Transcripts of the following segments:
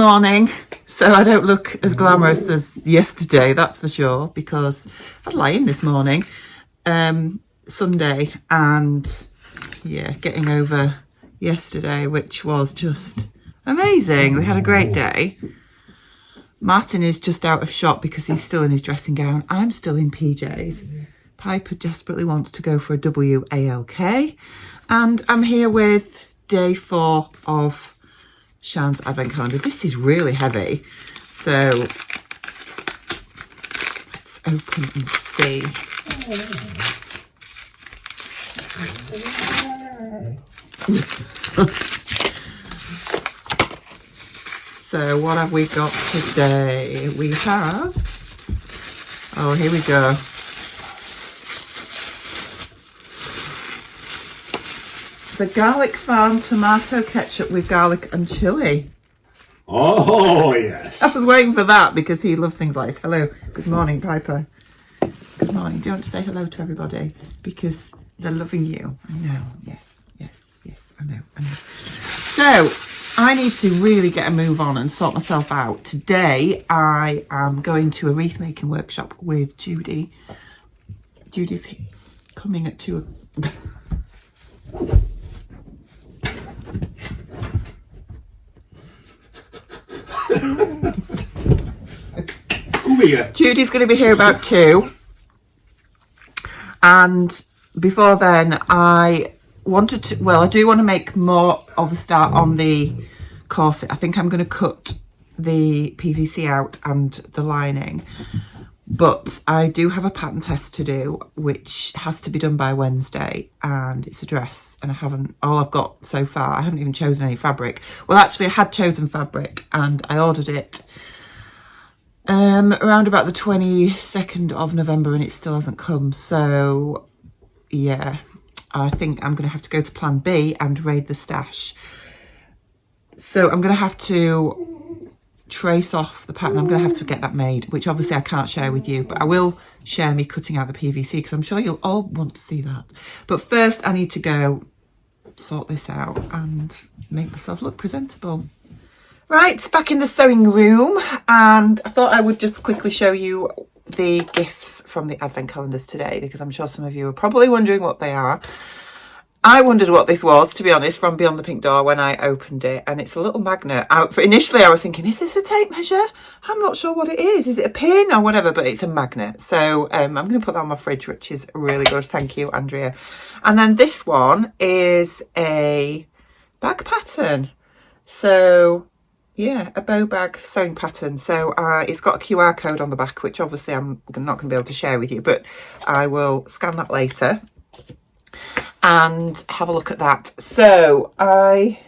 morning, so I don't look as glamorous as yesterday, that's for sure, because I'd lie in this morning, Sunday, and yeah, getting over yesterday, which was just amazing. We had a great day. Martin is just out of shop because he's still in his dressing gown. I'm still in PJs. Piper desperately wants to go for a WALK. And I'm here with day 4 of Shan's advent calendar. This is really heavy. So let's open and see. So what have we got today? We have, oh, here we go. The Garlic Farm tomato ketchup with garlic and chilli. Oh, yes. I was waiting for that because he loves things like this. Hello. Good morning, Piper. Good morning. Do you want to say hello to everybody? Because they're loving you. I know. Yes, yes, yes. I know. So, I need to really get a move on and sort myself out. Today, I am going to a wreath making workshop with Judy. Judy's coming at 2 o'clock. Judy's going to be here about 2, and before then I wanted to, well, I do want to make more of a start on the corset. I think I'm going to cut the PVC out and the lining, but I do have a pattern test to do which has to be done by Wednesday, and it's a dress, and all I've got so far, I haven't even chosen any fabric. Well, actually I had chosen fabric and I ordered it around about the 22nd of November and it still hasn't come. So yeah, I think I'm going to have to go to plan B and raid the stash. So I'm going to have to trace off the pattern. I'm going to have to get that made, which obviously I can't share with you, but I will share me cutting out the PVC because I'm sure you'll all want to see that. But first I need to go sort this out and make myself look presentable. Right, back in the sewing room, and I thought I would just quickly show you the gifts from the advent calendars today, because I'm sure some of you are probably wondering what they are. I wondered what this was, to be honest, from Beyond the Pink Door when I opened it, and it's a little magnet. Initially I was thinking, is this a tape measure? I'm not sure what it is. Is it a pin or whatever? But it's a magnet. So I'm going to put that on my fridge, which is really good. Thank you, Andrea. And then this one is a bag pattern. So yeah, a bow bag sewing pattern. So it's got a QR code on the back, which obviously I'm not going to be able to share with you, but I will scan that later and have a look at that. So I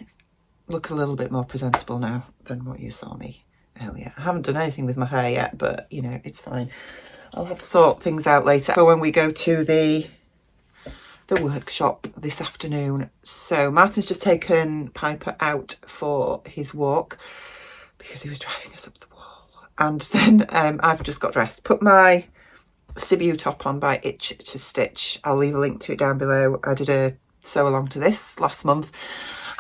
look a little bit more presentable now than what you saw me earlier. I haven't done anything with my hair yet, but you know, it's fine. I'll have to sort things out later for when we go to the workshop this afternoon. So Martin's just taken Piper out for his walk because he was driving us up the wall, and then I've just got dressed, put my Sibiu top on by Itch to Stitch. I'll leave a link to it down below. I did a sew along to this last month,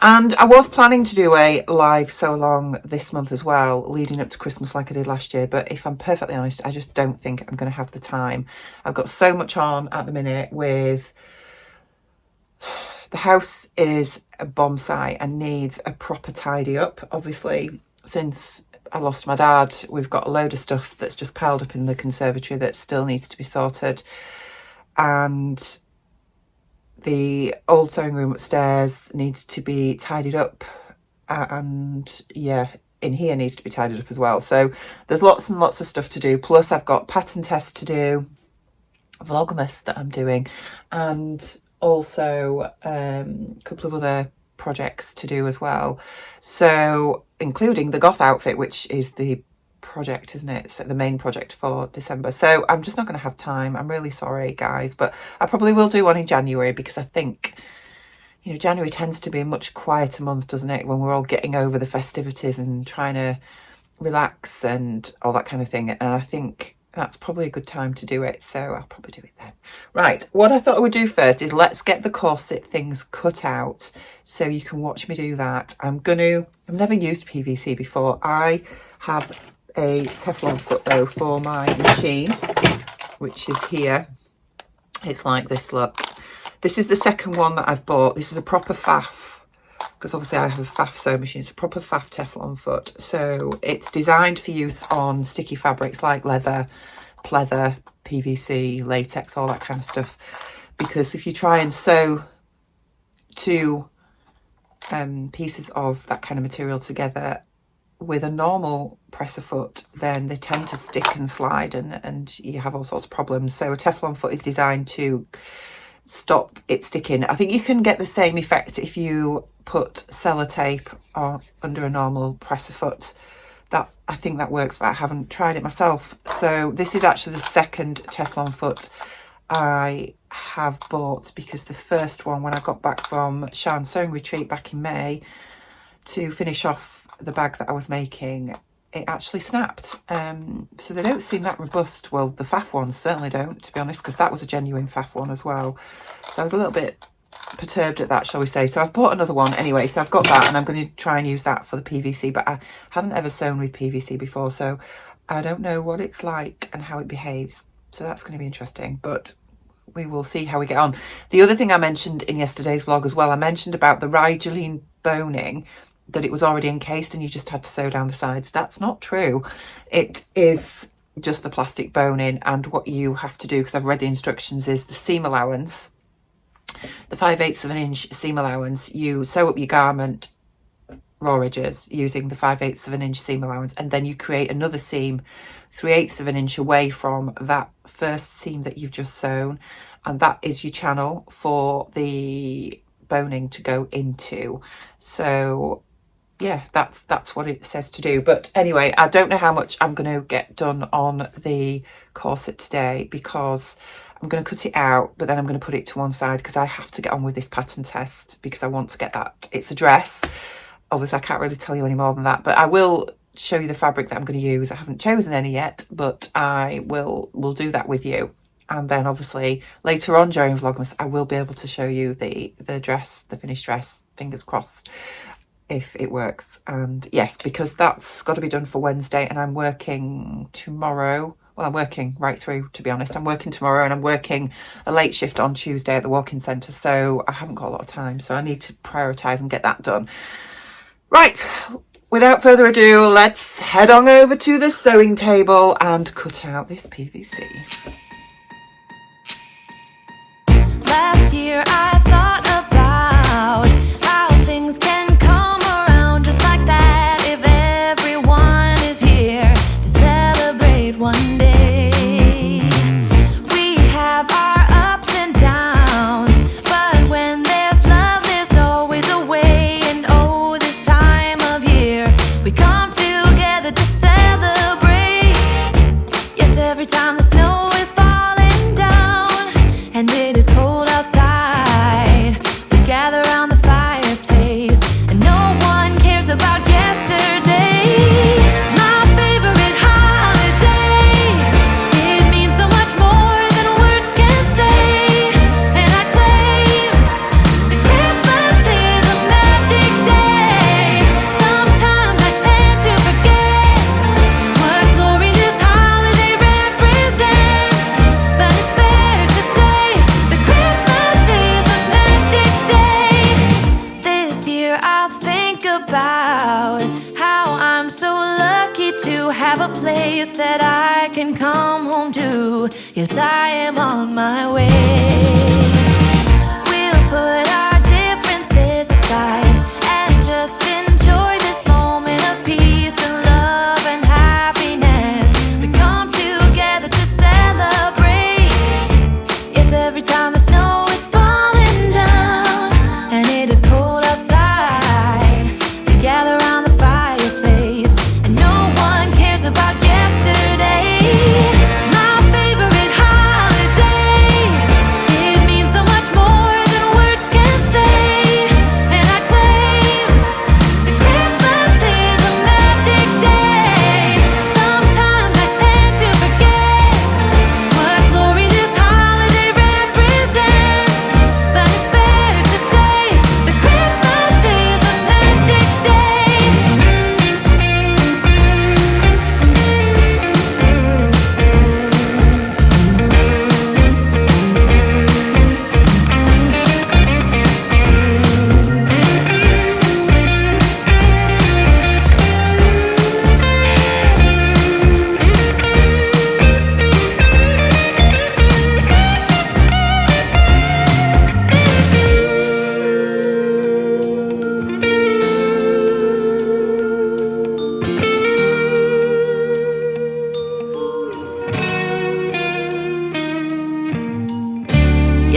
and I was planning to do a live sew along this month as well, leading up to Christmas like I did last year, but if I'm perfectly honest, I just don't think I'm going to have the time. I've got so much on at the minute with the house is a bomb site and needs a proper tidy up. Obviously, since I lost my dad, we've got a load of stuff that's just piled up in the conservatory that still needs to be sorted. And the old sewing room upstairs needs to be tidied up. And yeah, in here needs to be tidied up as well. So there's lots and lots of stuff to do. Plus I've got pattern tests to do, Vlogmas that I'm doing, and also a couple of other projects to do as well, so including the goth outfit, which is the project, isn't it? So the main project for December. So I'm just not going to have time. I'm really sorry, guys, but I probably will do one in January, because I think, you know, January tends to be a much quieter month, doesn't it, when we're all getting over the festivities and trying to relax and all that kind of thing. And I think that's probably a good time to do it, so I'll probably do it then. Right, what I thought I would do first is let's get the corset things cut out so you can watch me do that. I've never used PVC before. I have a Teflon foot though for my machine, which is here. It's like this, look. This is the second one that I've bought. This is a proper faff, because obviously I have a faff sewing machine. It's a proper faff Teflon foot. So it's designed for use on sticky fabrics like leather, pleather, PVC, latex, all that kind of stuff. Because if you try and sew two pieces of that kind of material together with a normal presser foot, then they tend to stick and slide, and you have all sorts of problems. So a Teflon foot is designed to stop it sticking. I think you can get the same effect if you put sellotape under a normal presser foot. I think that works, but I haven't tried it myself. So this is actually the second Teflon foot I have bought, because the first one, when I got back from Sharn Sewing Retreat back in May to finish off the bag that I was making, it actually snapped. So they don't seem that robust. Well, the faff ones certainly don't, to be honest, because that was a genuine faff one as well. So I was a little bit perturbed at that, shall we say. So I've bought another one anyway, so I've got that, and I'm going to try and use that for the PVC, but I haven't ever sewn with PVC before, so I don't know what it's like and how it behaves. So that's going to be interesting, but we will see how we get on. The other thing I mentioned in yesterday's vlog as well, I mentioned about the Rigeline boning, that it was already encased and you just had to sew down the sides. That's not true. It is just the plastic boning, and what you have to do, because I've read the instructions, is the seam allowance, the 5/8 of an inch seam allowance. You sew up your garment raw edges using the 5/8 of an inch seam allowance, and then you create another seam 3/8 of an inch away from that first seam that you've just sewn, and that is your channel for the boning to go into. So yeah, that's what it says to do. But anyway, I don't know how much I'm going to get done on the corset today, because I'm going to cut it out, but then I'm going to put it to one side because I have to get on with this pattern test, because I want to get that. It's a dress. Obviously, I can't really tell you any more than that, but I will show you the fabric that I'm going to use. I haven't chosen any yet, but I will do that with you. And then obviously later on during Vlogmas, I will be able to show you the dress, the finished dress, fingers crossed, if it works. And yes, because that's got to be done for Wednesday, and I'm working tomorrow. Well, I'm working right through, to be honest. I'm working tomorrow, and I'm working a late shift on Tuesday at the walk-in centre, so I haven't got a lot of time, so I need to prioritise and get that done. Right, without further ado, let's head on over to the sewing table and cut out this PVC. Last year I thought about how things can come around just like that if everyone is here to celebrate one day. We have our ups and downs, but when there's love there's always a way. And oh, this time of year we come together to celebrate. Yes, every time the snow is falling down and it is cold outside, we gather around the fireplace, and no one cares about yesterday. My favorite holiday, it means so much more than words can say. And I claim that Christmas is a magic day. Sometimes I tend to forget what glory this holiday represents, but it's fair to say that Christmas is a magic day. This year I'll think about how I'm so lucky to have a place that I can come home to. Yes, I am on my way. We'll put our differences aside and just enjoy this moment of peace and love and happiness. We come together to celebrate. Yes, every time the snow is falling down and it is cold outside, we gather around the fireplace, and no one cares about yesterday. My favorite holiday, it means so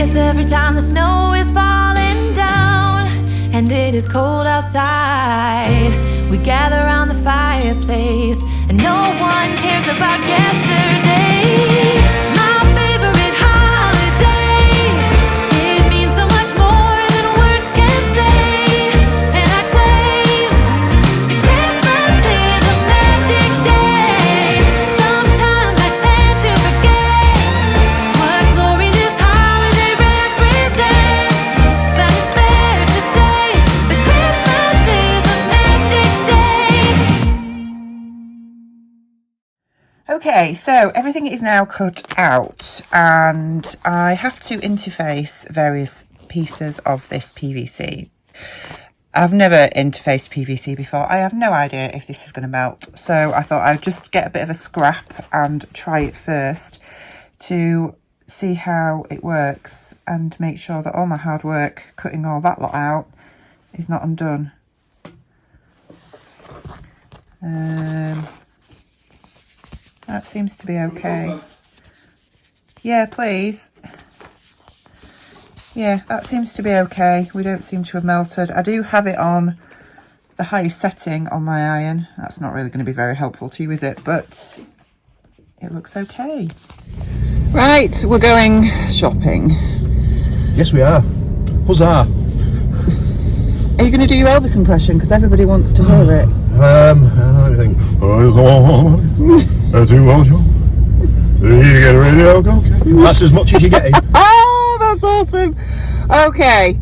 Yes, every time the snow is falling down and it is cold outside, we gather around the fireplace and no one cares about yesterday. My favorite holiday, it means so much more than words can say. And I claim Christmas is a magic day. Sometimes I tend to forget what glory this holiday represents, but it's fair to say that Christmas is a magic day. Okay, so everything is now cut out and I have to interface various pieces of this PVC. I've never interfaced PVC before. I have no idea if this is going to melt. So I thought I'd just get a bit of a scrap and try it first to see how it works and make sure that all my hard work cutting all that lot out is not undone. That seems to be okay. Yeah, please. Yeah, that seems to be okay. We don't seem to have melted. I do have it on the highest setting on my iron. That's not really going to be very helpful to you, is it? But it looks okay. Right, we're going shopping. Yes, we are. Huzzah. Are you going to do your Elvis impression? Because everybody wants to hear it. Let me think. You get a radio, okay. That's as much as you're getting. Oh, that's awesome. Okay,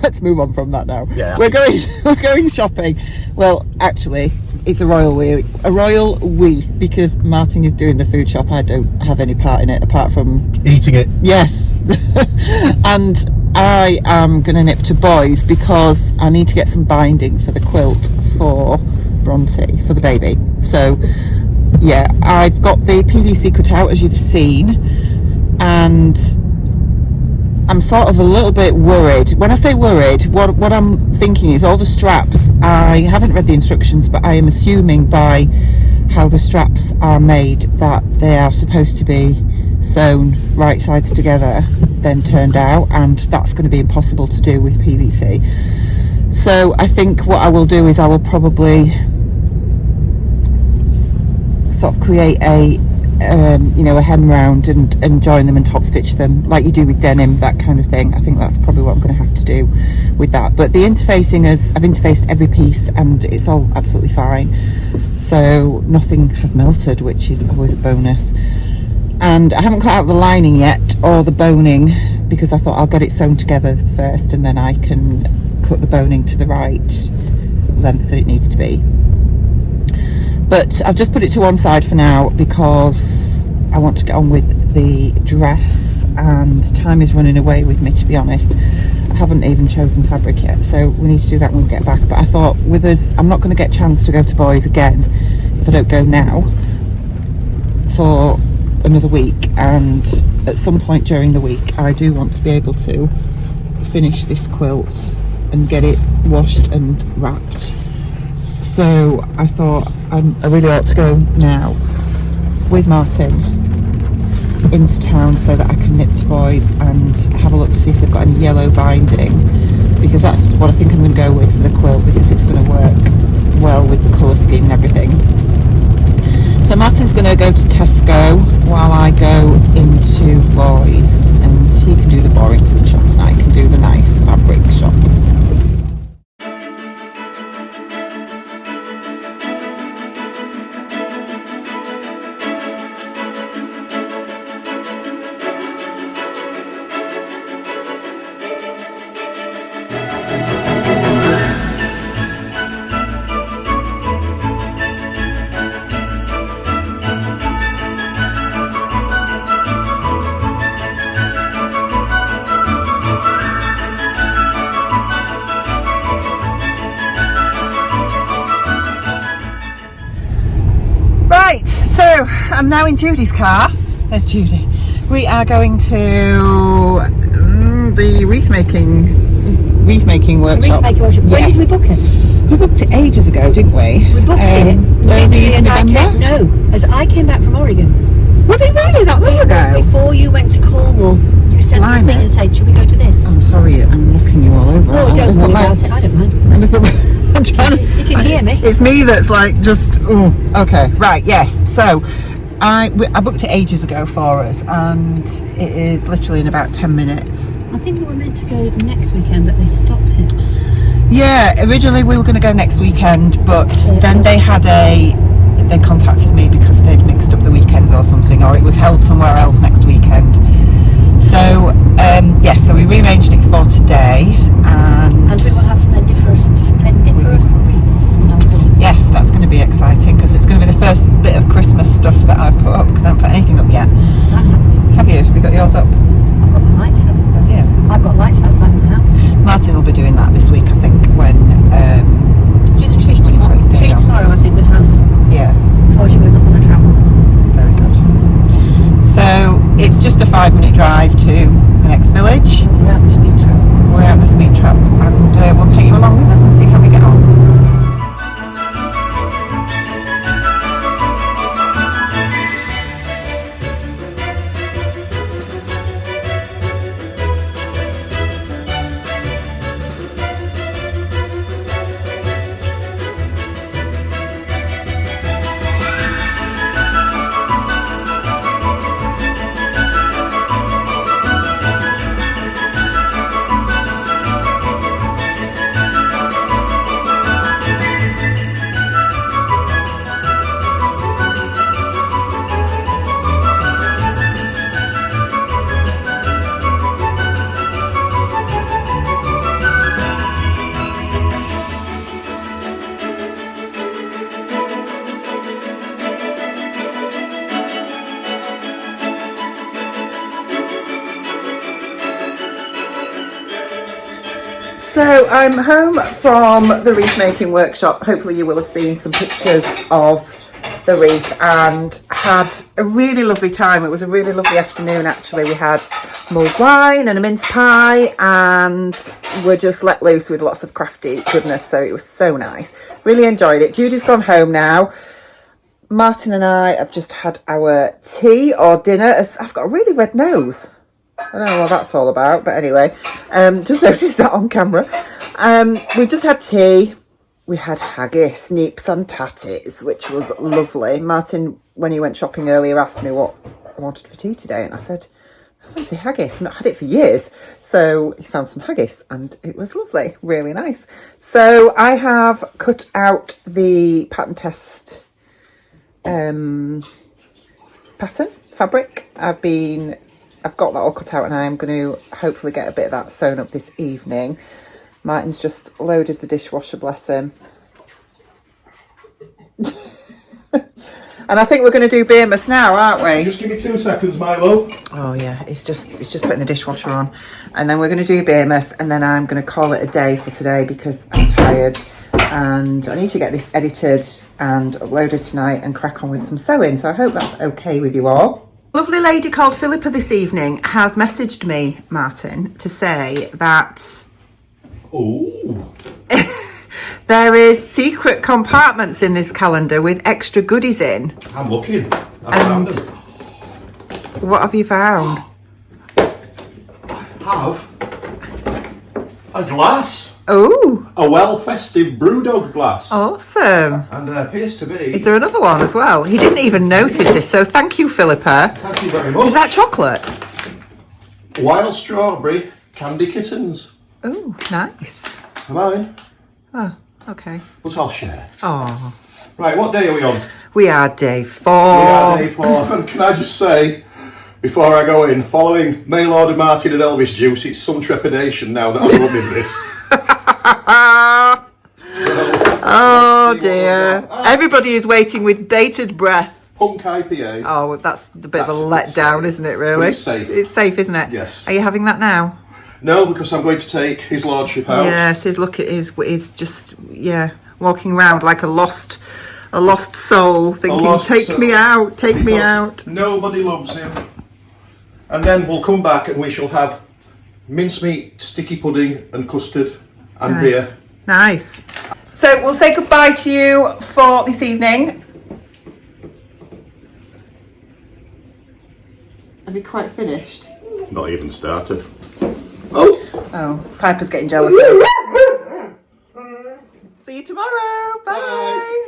let's move on from that now. Yeah. We're going shopping. Well, actually, it's a royal we because Martin is doing the food shop. I don't have any part in it apart from Eating it. yes. And I am going to nip to Boys because I need to get some binding for the quilt for Bronte, for the baby. So yeah, I've got the PVC cut out as you've seen, and I'm sort of a little bit worried. When I say worried, what I'm thinking is all the straps, I haven't read the instructions, but I am assuming by how the straps are made that they are supposed to be sewn right sides together, then turned out, and that's going to be impossible to do with PVC. So I think what I will do is I will probably sort of create a you know, a hem round and join them and top stitch them like you do with denim, that kind of thing. I think that's probably what I'm going to have to do with that. But the interfacing is, I've interfaced every piece and it's all absolutely fine, so nothing has melted, which is always a bonus. And I haven't cut out the lining yet or the boning because I thought I'll get it sewn together first and then I can cut the boning to the right length that it needs to be. But I've just put it to one side for now because I want to get on with the dress and time is running away with me, to be honest. I haven't even chosen fabric yet, so we need to do that when we get back. But I thought with us, I'm not going to get a chance to go to Boys again if I don't go now for another week, and at some point during the week I do want to be able to finish this quilt and get it washed and wrapped. So I thought I really ought to go now with Martin into town so that I can nip to Boys and have a look to see if they've got any yellow binding, because that's what I think I'm going to go with for the quilt, because it's going to work well with the colour scheme and everything. So Martin's going to go to Tesco while I go into Boys, and he can do the boring food shop and I can do the nice fabric shop. So I'm now in Judy's car. There's Judy. We are going to the wreathmaking workshop. Wreathmaking workshop. When did we book it? We booked it ages ago, didn't we? We booked it Early November. as I came back from Oregon. Was it really that long It ago? was before you went to Cornwall. I'm trying to. You can hear me. It's me that's like just. Oh, okay, right, yes. So, I booked it ages ago for us, and it is literally in about 10 minutes. I think we were meant to go next weekend, but they stopped it. Yeah, originally we were going to go next weekend, but then they contacted me because they'd mixed up the weekends or something, or it was held somewhere else next weekend. So, so we rearranged it for today, and we will have splendiferous wreaths on our door. yes, that's going to be exciting because it's going to be the first bit of Christmas stuff that I've put up because I haven't put anything up yet. Have you? Have you got yours up? I've got my lights up. Have you? I've got lights outside my house. Martin will be doing that this week, I think, when Do the tree he's got his day tree off. tomorrow, I think, with Hannah. Yeah, Before she goes off on her travels. very good. So it's just a 5-minute drive to the next village. We're at the speed trap. We're at the speed trap, and we'll take you along with us and see how we get on. So I'm home from the wreath making workshop. Hopefully you will have seen some pictures of the wreath and had a really lovely time. It was a really lovely afternoon actually. We had mulled wine and a mince pie and we're just let loose with lots of crafty goodness, so it was so nice. Really enjoyed it. Judy's gone home now. Martin and I have just had our tea or dinner. I've got a really red nose. I don't know what that's all about, but anyway, just noticed that on camera. We just had tea. We had haggis, neeps and tatties, which was lovely. Martin, when he went shopping earlier, asked me what I wanted for tea today, and I said, I fancy haggis. I've not had it for years. So he found some haggis, and it was lovely, really nice. So I have cut out the pattern test pattern fabric. I've got that all cut out and I'm going to hopefully get a bit of that sewn up this evening. Martin's just loaded the dishwasher, bless him. And I think we're going to do Beermas now, aren't we? Just give me 2 seconds, my love. Oh yeah, it's just putting the dishwasher on. And then we're going to do Beermas and then I'm going to call it a day for today because I'm tired. And I need to get this edited and uploaded tonight and crack on with some sewing. So I hope that's okay with you all. Lovely lady called Philippa this evening has messaged me, Martin, to say that Oh. there is secret compartments in this calendar with extra goodies in. I'm looking. I found them. What have you found? Have a glass. Oh, A well-festive brewdog glass. awesome. And there appears to be... Is there another one as well? He didn't even notice this, so thank you, Philippa. Thank you very much. Is that chocolate? Wild strawberry candy kittens. Oh, nice. Are mine? Oh, okay. But I'll share. Oh, Right, what day are we on? we are day 4. We are day 4. And can I just say, before I go in, following mail order Martin and Elvis juice, it's some trepidation now that I'm rubbing this. Oh dear. Everybody is waiting with bated breath. Punk IPA. Oh, that's the bit of a That's letdown, safe. isn't it, really? It's safe. It's safe, isn't it? Yes. Are you having that now? No, because I'm going to take his lordship out. Yes, his look is just, yeah, walking around like a lost soul, thinking, lost take soul. me out, take me Because out. Nobody loves him. And then we'll come back and we shall have mincemeat, sticky pudding and custard and Nice. beer. Nice. So we'll say goodbye to you for this evening. Have you quite finished? Not even started. Oh, Piper's getting jealous now. See you tomorrow. Bye.